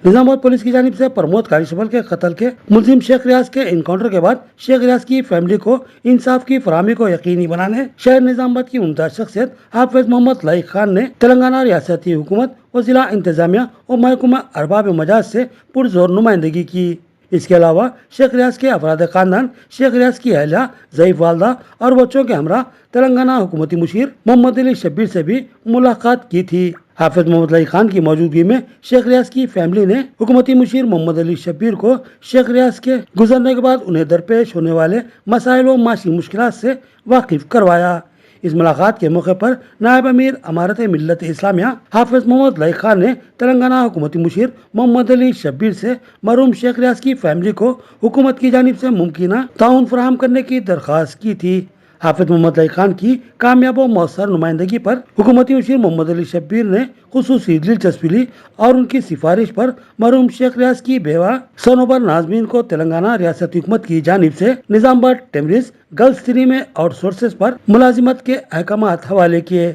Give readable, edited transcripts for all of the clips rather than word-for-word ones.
نظام آباد پولیس کی جانب سے پرمود کانسٹیبل کے قتل کے ملزم شیخ ریاض کے انکاؤنٹر کے بعد شیخ ریاض کی فیملی کو انصاف کی فراہمی کو یقینی بنانے شہر نظام آباد کی عمدہ شخصیت حافظ محمد لائق خان نے تلنگانہ ریاستی حکومت و ضلع انتظامیہ اور محکمہ ارباب مجاز سے پرزور نمائندگی کی۔ اس کے علاوہ شیخ ریاض کے افراد خاندان، شیخ ریاض کی اہلیہ، ضعیف والدہ اور بچوں کے ہمراہ تلنگانہ حکومتی مشیر محمد علی شبیر سے بھی ملاقات کی تھی۔ حافظ محمد لائق خان کی موجودگی میں شیخ ریاض کی فیملی نے حکومتی مشیر محمد علی شبیر کو شیخ ریاض کے گزرنے کے بعد انہیں درپیش ہونے والے مسائل و معاشی مشکلات سے واقف کروایا۔ اس ملاقات کے موقع پر نائب امیر امارت ملت اسلامیہ حافظ محمد لائق خان نے تلنگانہ حکومتی مشیر محمد علی شبیر سے مرحوم شیخ ریاض کی فیملی کو حکومت کی جانب سے ممکنہ تعاون فراہم کرنے کی درخواست کی تھی۔ حافظ محمد لائق خان کی کامیاب و مؤثر نمائندگی پر حکومتی مشیر محمد علی شبیر نے خصوصی دلچسپی لی اور ان کی سفارش پر مرحوم شیخ ریاض کی بیوہ سنوبر نازمین کو تلنگانہ ریاستی حکومت کی جانب سے نظام آباد ٹیمریز گرلز 3 میں آؤٹ سورسز پر ملازمت کے احکامات حوالے کیے۔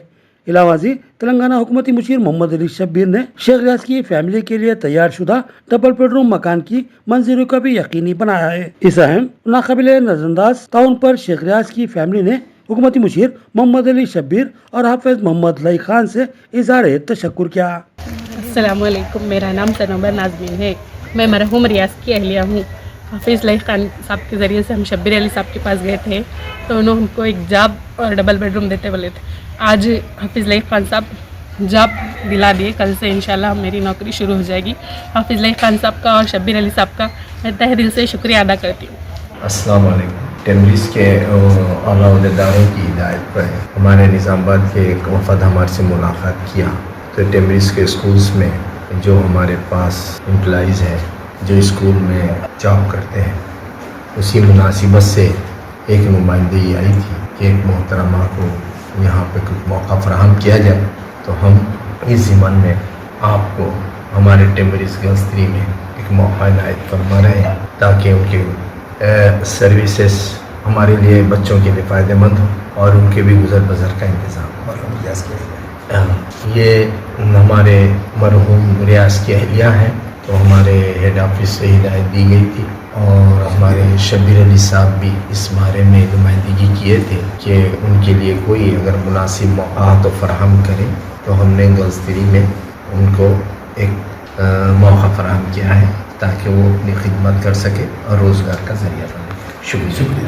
علاوہ ازیں تلنگانہ حکومتی مشیر محمد علی شبیر نے شیخ ریاض کی فیملی کے لیے تیار شدہ ڈبل بیڈ روم مکان کی منظوری کو بھی یقینی بنایا ہے۔ اس اہم ناقابل نظر انداز تعاون پر شیخ ریاض کی فیملی نے حکومتی مشیر محمد علی شبیر اور حافظ محمد لائق خان سے اظہار تشکر کیا۔ السلام علیکم، میرا نام سنوبر نازمین ہے، میں مرحوم ریاض کی اہلیہ ہوں۔ حافظ لائق خان صاحب کے ذریعے سے ہم شبیر علی صاحب کے پاس گئے تھے تو انہوں ہم کو ایک جاب اور ڈبل بیڈ روم دیتے بولے تھے۔ آج حافظ لائق خان صاحب جاب دلا دیے، کل سے انشاءاللہ میری نوکری شروع ہو جائے گی۔ حافظ لائق خان صاحب کا اور شبیر علی صاحب کا میں تہ دل سے شکریہ ادا کرتی ہوں۔ السلام علیکم۔ ٹیمریز کے اعلیٰ عہدیداروں کی ہدایت پر ہمارے نظام آباد کے ایک وفد ہمارے سے ملاقات کیا تو ٹیمریز کے اسکولز میں جو ہمارے پاس امپلائیز ہیں جو اسکول میں جاب کرتے ہیں، اسی مناسبت سے ایک نمائندگی آئی تھی کہ ایک محترمہ کو یہاں پہ کچھ موقع فراہم کیا جائے، تو ہم اس ضمن میں آپ کو ہمارے ٹیمریز گرلز 3 میں ایک موقع عنایت فرما رہے ہیں تاکہ ان کے سروسز ہمارے لیے بچوں کے لیے فائدہ مند ہوں اور ان کے بھی گزر بسر کا انتظام اور ریاض کیا جائے۔ یہ ہمارے مرحوم ریاض کی اہلیہ ہیں تو ہمارے ہیڈ آفس سے ہدایت دی گئی تھی اور ہمارے شبیر علی صاحب بھی اس بارے میں نمائندگی کیے تھے کہ ان کے لیے کوئی اگر مناسب موقع تو فراہم کریں، تو ہم نے گرلز 3 میں ان کو ایک موقع فراہم کیا ہے تاکہ وہ اپنی خدمت کر سکے اور روزگار کا ذریعہ بنے۔ شکریہ۔